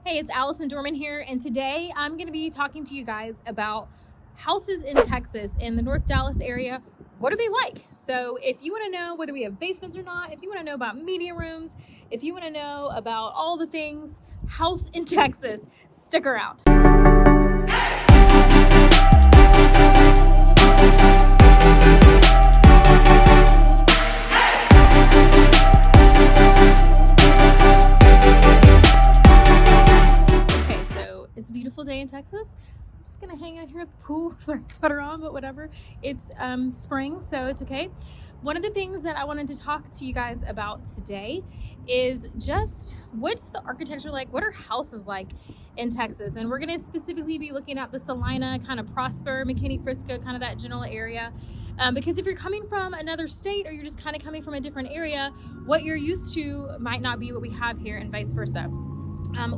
Hey, it's Allison Dorman here, and today I'm going to be talking to you guys about houses in Texas in the North Dallas area. What are they like? So if you want to know whether we have basements or not, if you want to know about media rooms, if you want to know about all the things house in Texas, stick around. It's a beautiful day in Texas. I'm just gonna hang out here at the pool with my sweater on, but whatever. It's spring, so it's okay. One of the things that I wanted to talk to you guys about today is just what's the architecture like? What are houses like in Texas? And we're gonna specifically be looking at the Celina, kind of Prosper, McKinney, Frisco, kind of that general area. Because if you're coming from another state or you're just kind of coming from a different area, what you're used to might not be what we have here and vice versa.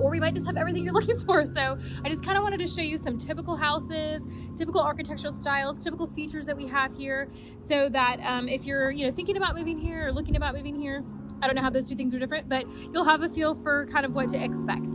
Or we might just have everything you're looking for. So I just kind of wanted to show you some typical houses, typical architectural styles, typical features that we have here, so that if you're thinking about moving here or looking about moving here, I don't know how those two things are different, but you'll have a feel for kind of what to expect.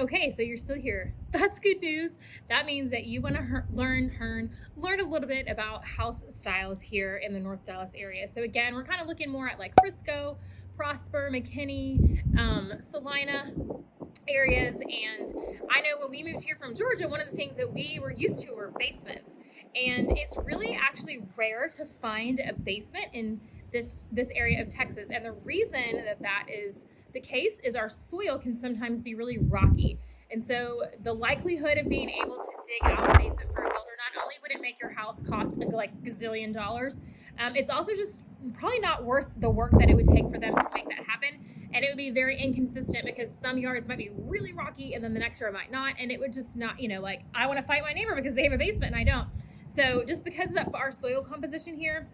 Okay, so you're still here. That's good news. That means that you want to learn a little bit about house styles here in the North Dallas area. So again, we're kind of looking more at like Frisco, Prosper, McKinney, Celina areas. And I know when we moved here from Georgia, one of the things that we were used to were basements. And it's really actually rare to find a basement in this area of Texas. And the reason that is the case is our soil can sometimes be really rocky. And so the likelihood of being able to dig out a basement for a builder, not only would it make your house cost like gazillion dollars, it's also just probably not worth the work that it would take for them to make that happen. And it would be very inconsistent because some yards might be really rocky and then the next yard might not. And it would just not, like I want to fight my neighbor because they have a basement and I don't. So just because of our soil composition here,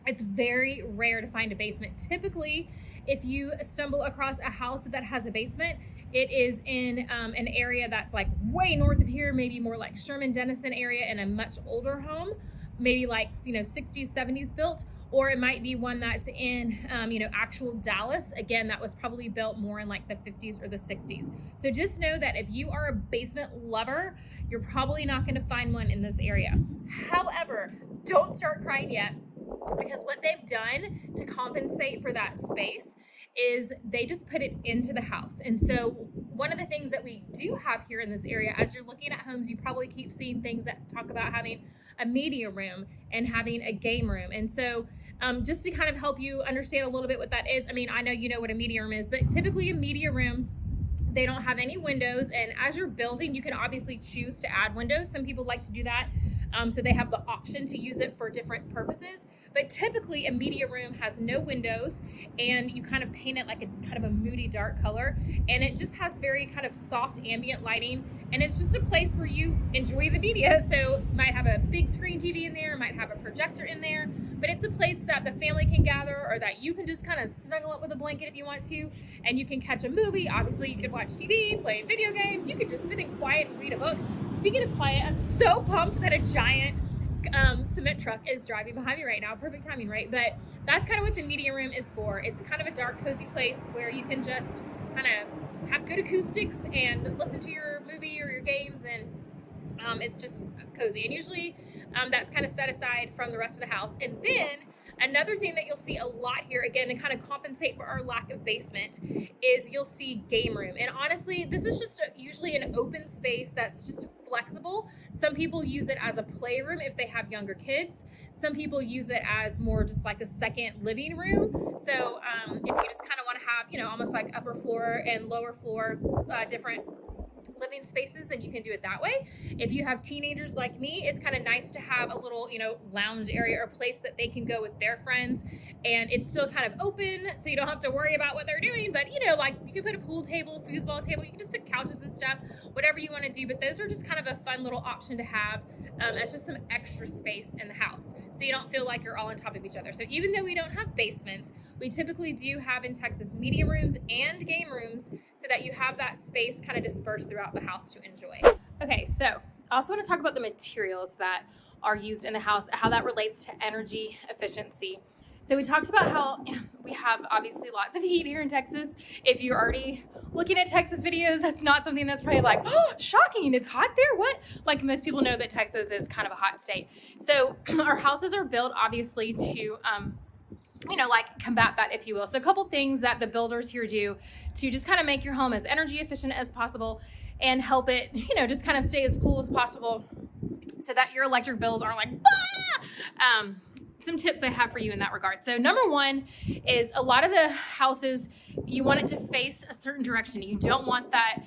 it's very rare to find a basement. Typically, if you stumble across a house that has a basement, it is in an area that's like way north of here, maybe more like Sherman Denison area in a much older home, maybe like 60s, 70s built, or it might be one that's in actual Dallas. Again, that was probably built more in like the 50s or the 60s. So just know that if you are a basement lover, you're probably not going to find one in this area. However, don't start crying yet, because what they've done to compensate for that space is they just put it into the house. And so one of the things that we do have here in this area, as you're looking at homes, you probably keep seeing things that talk about having a media room and having a game room. And so just to kind of help you understand a little bit what that is, I mean, I know you know what a media room is, but typically a media room, they don't have any windows. And as you're building, you can obviously choose to add windows. Some people like to do that. So they have the option to use it for different purposes. But typically a media room has no windows, and you kind of paint it like a kind of a moody dark color. And it just has very kind of soft ambient lighting. And it's just a place where you enjoy the media. So you might have a big screen TV in there, might have a projector in there, but it's a place that the family can gather, or that you can just kind of snuggle up with a blanket if you want to, and you can catch a movie. Obviously you could watch TV, play video games, you could just sit in quiet and read a book. Speaking of quiet, I'm so pumped that a giant cement truck is driving behind me right now. Perfect timing, right? But that's kind of what the media room is for. It's kind of a dark, cozy place where you can just kind of have good acoustics and listen to your movie or your games, and it's just cozy. And usually that's kind of set aside from the rest of the house. And then another thing that you'll see a lot here, again, to kind of compensate for our lack of basement, is you'll see game room. And honestly, this is just usually an open space that's just flexible. Some people use it as a playroom if they have younger kids. Some people use it as more just like a second living room. So if you just kind of want to have, almost like upper floor and lower floor, different living spaces, then you can do it that way. If you have teenagers like me, it's kind of nice to have a little, lounge area or place that they can go with their friends, and it's still kind of open, so you don't have to worry about what they're doing. But like you can put a pool table, foosball table, you can just put couches and stuff, whatever you want to do. But those are just kind of a fun little option to have as just some extra space in the house, so you don't feel like you're all on top of each other. So even though we don't have basements, We typically do have in Texas media rooms and game rooms so that you have that space kind of dispersed throughout the house to enjoy. Okay, so I also want to talk about the materials that are used in the house, how that relates to energy efficiency. So we talked about how we have obviously lots of heat here in Texas. If you're already looking at Texas videos, that's not something that's probably like, oh, shocking, it's hot there, what? Like most people know that Texas is kind of a hot state. So our houses are built obviously to, like combat that, if you will. So a couple things that the builders here do to just kind of make your home as energy efficient as possible and help it, just kind of stay as cool as possible so that your electric bills aren't like, ah! Some tips I have for you in that regard. So number one is a lot of the houses, you want it to face a certain direction. You don't want that,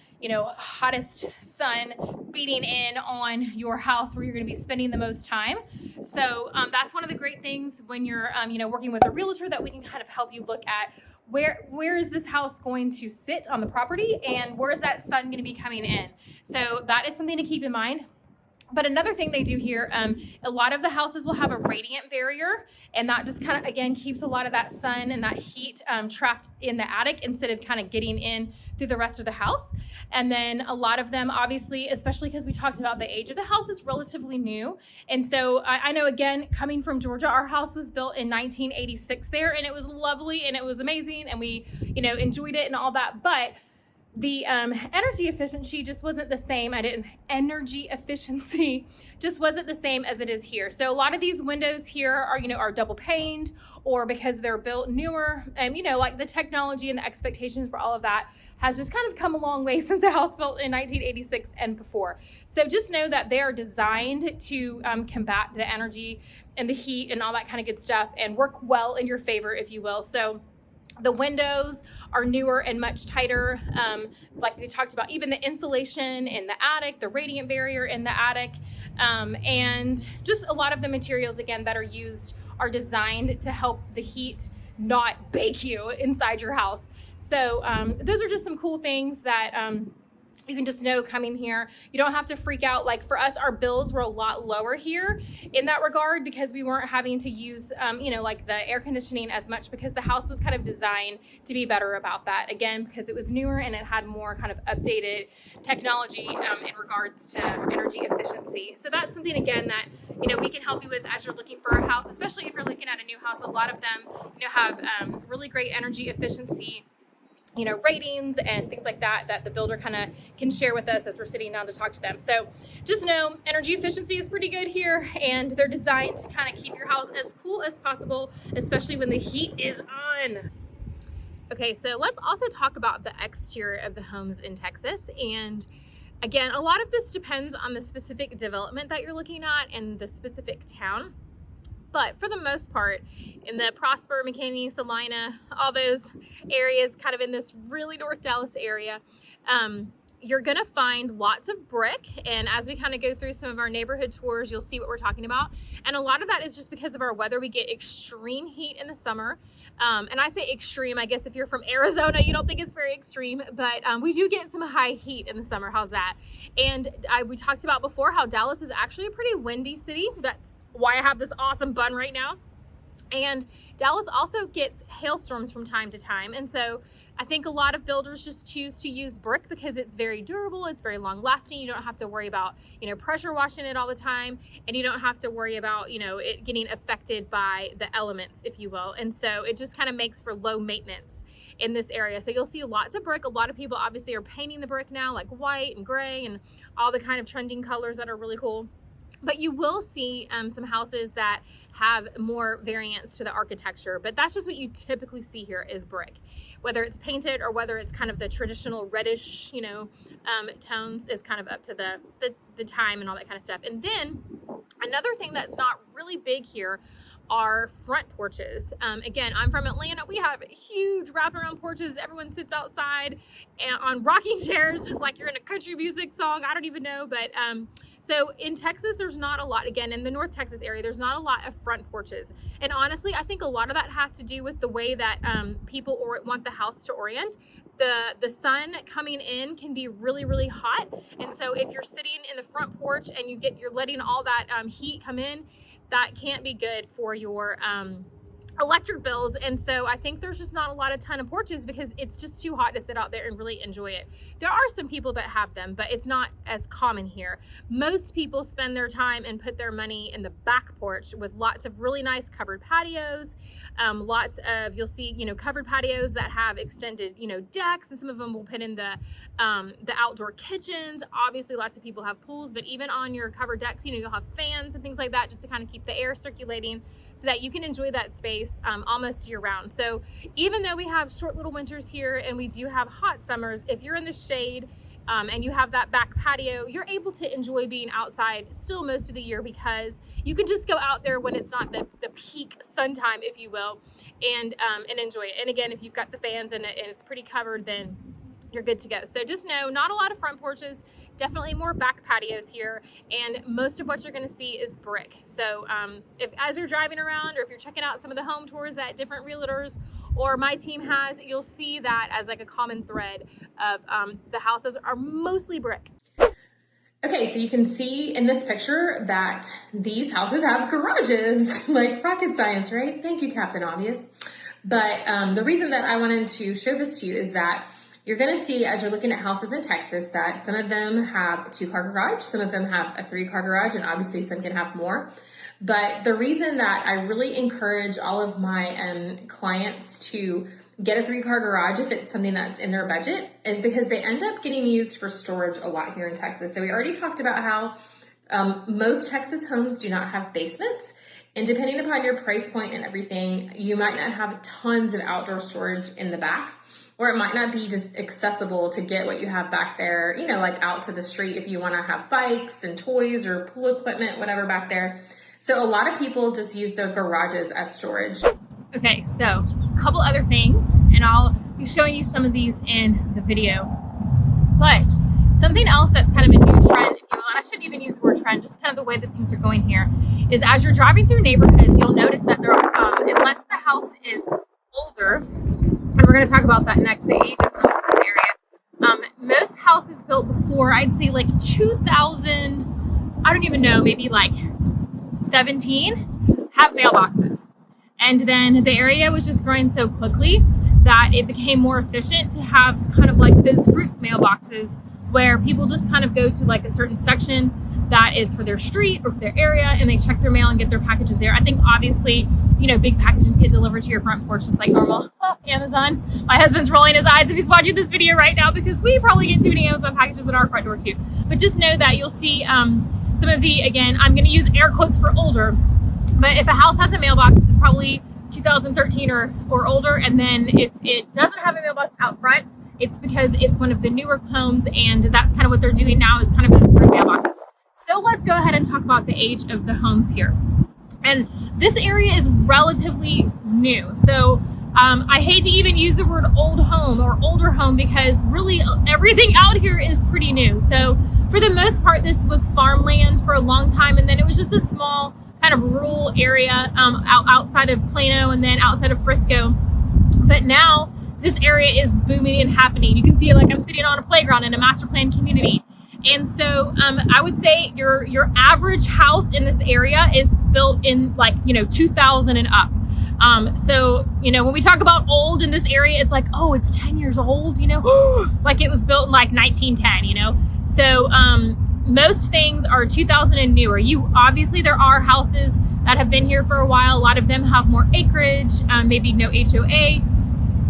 hottest sun beating in on your house where you're going to be spending the most time. So that's one of the great things when you're, working with a realtor, that we can kind of help you look at where is this house going to sit on the property and where is that sun going to be coming in. So that is something to keep in mind. But another thing they do here, a lot of the houses will have a radiant barrier, and that just kind of, again, keeps a lot of that sun and that heat trapped in the attic instead of kind of getting in through the rest of the house. And then a lot of them, obviously, especially because we talked about the age of the house, is relatively new. And so I know, again, coming from Georgia, our house was built in 1986 there, and it was lovely and it was amazing, and we, enjoyed it and all that. But the energy efficiency just wasn't the same. Energy efficiency just wasn't the same as it is here. So a lot of these windows here are double paned, or because they're built newer, like the technology and the expectations for all of that has just kind of come a long way since a house built in 1986 and before. So just know that they are designed to combat the energy and the heat and all that kind of good stuff and work well in your favor, if you will. So the windows are newer and much tighter. Like we talked about, even the insulation in the attic, the radiant barrier in the attic, and just a lot of the materials, again, that are used are designed to help the heat not bake you inside your house. So those are just some cool things that you can just know coming here. You don't have to freak out. Like for us, our bills were a lot lower here in that regard because we weren't having to use, like the air conditioning as much, because the house was kind of designed to be better about that. Again, because it was newer and it had more kind of updated technology in regards to energy efficiency. So that's something, again, that, we can help you with as you're looking for a house, especially if you're looking at a new house. A lot of them, have really great energy efficiency ratings and things like that the builder kind of can share with us as we're sitting down to talk to them. So just know energy efficiency is pretty good here, and they're designed to kind of keep your house as cool as possible, especially when the heat is on. Okay, so let's also talk about the exterior of the homes in Texas. And again, a lot of this depends on the specific development that you're looking at and the specific town. But for the most part, in the Prosper, McKinney, Celina, all those areas kind of in this really North Dallas area, you're going to find lots of brick. And as we kind of go through some of our neighborhood tours, you'll see what we're talking about. And a lot of that is just because of our weather. We get extreme heat in the summer. And I say extreme, I guess if you're from Arizona, you don't think it's very extreme, but we do get some high heat in the summer. How's that? And we talked about before how Dallas is actually a pretty windy city. That's why I have this awesome bun right now. And Dallas also gets hailstorms from time to time. And so I think a lot of builders just choose to use brick because it's very durable, it's very long lasting. You don't have to worry about, pressure washing it all the time. And you don't have to worry about, it getting affected by the elements, if you will. And so it just kind of makes for low maintenance in this area. So you'll see lots of brick. A lot of people obviously are painting the brick now, like white and gray and all the kind of trending colors that are really cool. But you will see some houses that have more variance to the architecture, but that's just what you typically see here is brick. Whether it's painted or whether it's kind of the traditional reddish, tones is kind of up to the time and all that kind of stuff. And then another thing that's not really big here are front porches. Again, I'm from Atlanta. We have huge wraparound porches. Everyone sits outside and on rocking chairs, just like you're in a country music song. I don't even know, but so in Texas, there's not a lot, again, in the North Texas area, there's not a lot of front porches. And honestly, I think a lot of that has to do with the way that people want the house to orient. The sun coming in can be really, really hot. And so if you're sitting in the front porch and you're letting all that heat come in, that can't be good for your electric bills, and so I think there's just not a ton of porches because it's just too hot to sit out there and really enjoy it. There are some people that have them, but it's not as common here. Most people spend their time and put their money in the back porch with lots of really nice covered patios. Lots of, you'll see, you know, covered patios that have extended, you know, decks, and some of them will put in the outdoor kitchens. Obviously lots of people have pools, but even on your covered decks, you know, you'll have fans and things like that just to kind of keep the air circulating so that you can enjoy that space almost year round. So even though we have short little winters here and we do have hot summers, if you're in the shade and you have that back patio, you're able to enjoy being outside still most of the year because you can just go out there when it's not the peak sun time, if you will, and enjoy it. And again, if you've got the fans and it's pretty covered, then you're good to go. So just know, not a lot of front porches, definitely more back patios here, and most of what you're going to see is brick. So if as you're driving around, or if you're checking out some of the home tours that different realtors or my team has, you'll see that as like a common thread of the houses are mostly brick. Okay, so you can see in this picture that these houses have garages, like rocket science, right? Thank you, Captain Obvious. But the reason that I wanted to show this to you is that you're going to see, as you're looking at houses in Texas, that some of them have a 2-car garage, some of them have a 3-car garage, and obviously some can have more. But the reason that I really encourage all of my clients to get a 3-car garage, if it's something that's in their budget, is because they end up getting used for storage a lot here in Texas. So we already talked about how most Texas homes do not have basements. And depending upon your price point and everything, you might not have tons of outdoor storage in the back. Or it might not be just accessible to get what you have back there, you know, like out to the street if you want to have bikes and toys or pool equipment, whatever back there. So a lot of people just use their garages as storage. Okay, so a couple other things, and I'll be showing you some of these in the video. But something else that's kind of a new trend, if you will, and I shouldn't even use the word trend, just kind of the way that things are going here, is as you're driving through neighborhoods, you'll notice that there are, unless the house is older, and we're going to talk about that next, the age of homes in this area. Most houses built before, I'd say like 2000, I don't even know, maybe like 17, have mailboxes. And then the area was just growing so quickly that it became more efficient to have kind of like those group mailboxes where people just kind of go to like a certain section that is for their street or for their area, and they check their mail and get their packages there. I think obviously, you know, big packages get delivered to your front porch just like normal. Oh, Amazon. My husband's rolling his eyes if he's watching this video right now because we probably get too many Amazon packages at our front door too. But just know that you'll see some of the, again, I'm going to use air quotes for older, but if a house has a mailbox, it's probably 2013 or older. And then if it doesn't have a mailbox out front, it's because it's one of the newer homes, and that's kind of what they're doing now, is kind of those group mailboxes. So let's go ahead and talk about the age of the homes here. And this area is relatively new. So I hate to even use the word old home or older home because really everything out here is pretty new. So for the most part, this was farmland for a long time, and then it was just a small kind of rural area outside of Plano and then outside of Frisco. But now this area is booming and happening. You can see like I'm sitting on a playground in a master plan community. And so I would say your average house in this area is built in like, 2000 and up. So, when we talk about old in this area, it's like, oh, it's 10 years old, like it was built in like 1910, So most things are 2000 and newer. Obviously there are houses that have been here for a while. A lot of them have more acreage, maybe no HOA.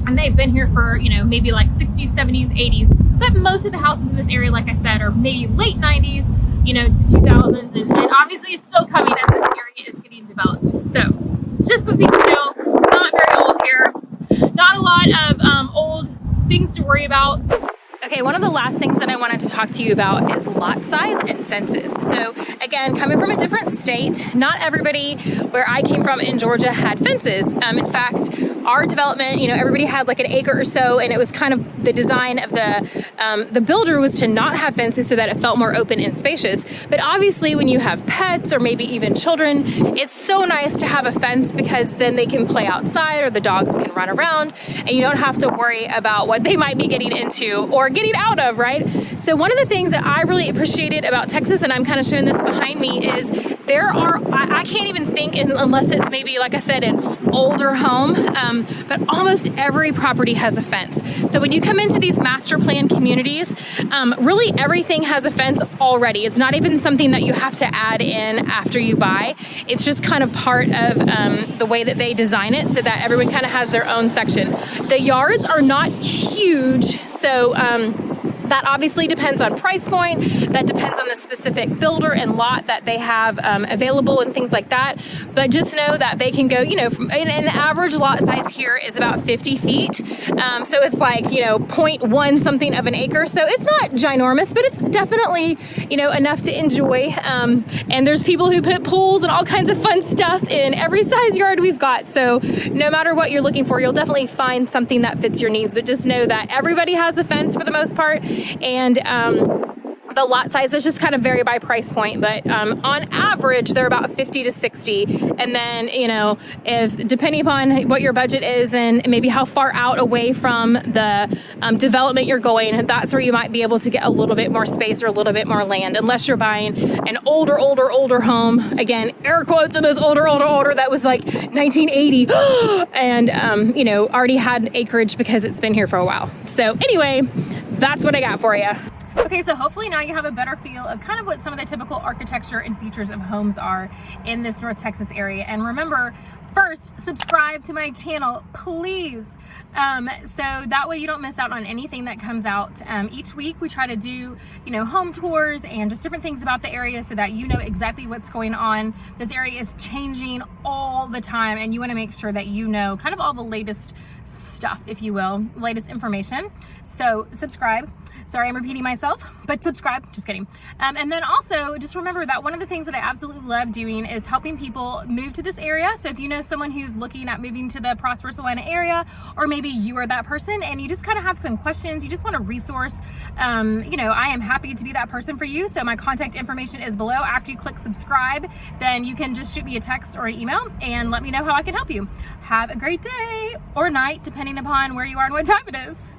And they've been here for, maybe like 60s, 70s, 80s. But most of the houses in this area, like I said, are maybe late 90s, to 2000s. And obviously it's still coming as this area is getting developed. So just something to know, not very old here. Not a lot of old things to worry about. Okay, one of the last things that I wanted to talk to you about is lot size and fences. So again, coming from a different state, not everybody where I came from in Georgia had fences. In fact, our development, you know, everybody had like an acre or so, and it was kind of the design of the builder was to not have fences so that it felt more open and spacious. But obviously when you have pets or maybe even children, it's so nice to have a fence because then they can play outside or the dogs can run around and you don't have to worry about what they might be getting into or getting out of, right? So one of the things that I really appreciated about Texas, and I'm kind of showing this behind me, is there are, I can't even think unless it's maybe, like I said, an older home, but almost every property has a fence. So when you come into these master plan communities, really everything has a fence already. It's not even something that you have to add in after you buy. It's just kind of part of the way that they design it so that everyone kind of has their own section. The yards are not huge, so that obviously depends on price point. That depends on the specific builder and lot that they have available and things like that. But just know that they can go, you know, from an average lot size here is about 50 feet. So it's like, you know, 0.1 something of an acre. So it's not ginormous, but it's definitely, you know, enough to enjoy. And there's people who put pools and all kinds of fun stuff in every size yard we've got. So no matter what you're looking for, you'll definitely find something that fits your needs. But just know that everybody has a fence for the most part. And the lot sizes just kind of vary by price point, but on average they're about 50 to 60. And then, you know, if depending upon what your budget is and maybe how far out away from the development you're going, that's where you might be able to get a little bit more space or a little bit more land, unless you're buying an older home. Again, air quotes in those older that was like 1980 and you know, already had acreage because it's been here for a while. So anyway, that's what I got for you. Okay, so hopefully now you have a better feel of kind of what some of the typical architecture and features of homes are in this North Texas area. And remember, first, subscribe to my channel, please. So that way you don't miss out on anything that comes out. Each week we try to do, you know, home tours and just different things about the area so that you know exactly what's going on. This area is changing all the time and you want to make sure that you know kind of all the latest stuff, if you will, latest information. So subscribe. Sorry, I'm repeating myself, but subscribe, just kidding. And then also just remember that one of the things that I absolutely love doing is helping people move to this area. So if you know someone who's looking at moving to the Prosperous Celina area, or maybe you are that person and you just kind of have some questions, you just want a resource, you know, I am happy to be that person for you. So my contact information is below. After you click subscribe, then you can just shoot me a text or an email and let me know how I can help you. Have a great day or night, depending upon where you are and what time it is.